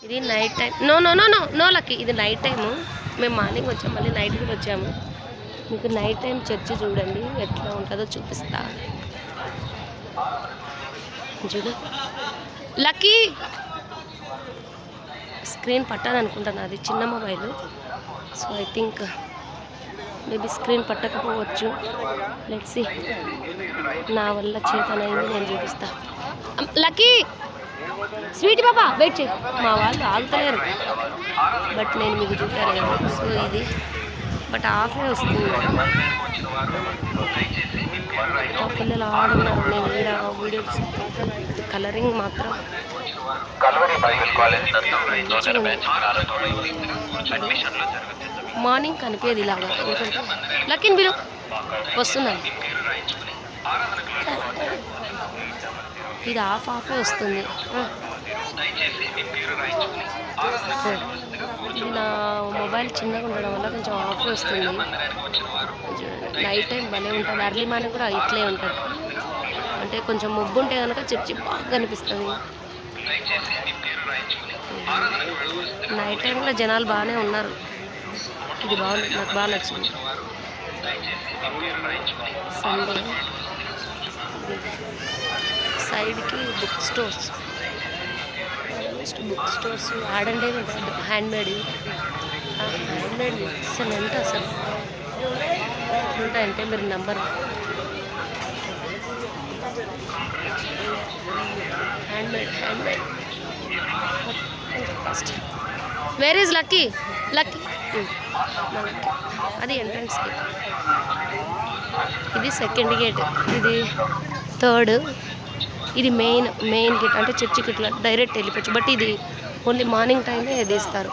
ఇది night time. No no no no no lucky, ఇది night time. మేము morning వచ్చాము, మళ్ళీ నైట్ కూడా వచ్చాము. మీకు నైట్ టైం చర్చి చూడండి ఎట్లా ఉంటుందో చూపిస్తా. చూడు లక్కీ, స్క్రీన్ పట్టాను అనుకుంటాను, అది చిన్న mobile. So I think maybe screen పట్టకపోవచ్చు. లెట్స్ సీ, నా వల్ల చేతనైంది నేను చూపిస్తా. లక్కీ స్వీట్ పాపా వెయిట్ చేయి, మా వాళ్ళు ఆగుతలేరు. బట్ నేను మీకు చూపాను కదా. సో ఇది బట్ ఆఫే వస్తుంది. పిల్లలు ఆడున్నారు, నేను ఈడ వీడియో కలరింగ్ మాత్రం మార్నింగ్ కనిపించేది ఇలాగా. ఎందుకంటే లక్కీని బిలు వస్తున్నాను, ఇది ఆఫే వస్తుంది. ఇది నా మొబైల్ చిన్నగా ఉండడం వల్ల కొంచెం ఆఫే వస్తుంది. నైట్ టైం భలే ఉంటుంది, అర్లీ మార్నింగ్ కూడా ఇట్లే ఉంటుంది. అంటే కొంచెం మబ్బు ఉంటే కనుక చర్చి బాగా కనిపిస్తుంది. నైట్ టైం కూడా జనాలు బాగానే ఉన్నారు. ఇది బాగుంది, నాకు బాగా నచ్చింది. సండే సైడ్కి బుక్ స్టోర్స్, బుక్ స్టోర్స్ ఆడంటే హ్యాండ్మేడ్ ఎక్సలెంట్ అసలు. ఉంటాయంటే మీరు number handmade first. Where is lucky? Lucky అది ఎంట్రన్స్ గేట్, ఇది సెకండ్ గేట్, ఇది థర్డ్, ఇది మెయిన్ గేట్. అంటే చర్చికి ఇట్లా డైరెక్ట్ వెళ్ళిపోవచ్చు. బట్ ఇది ఓన్లీ మార్నింగ్ టైమే తీస్తారు.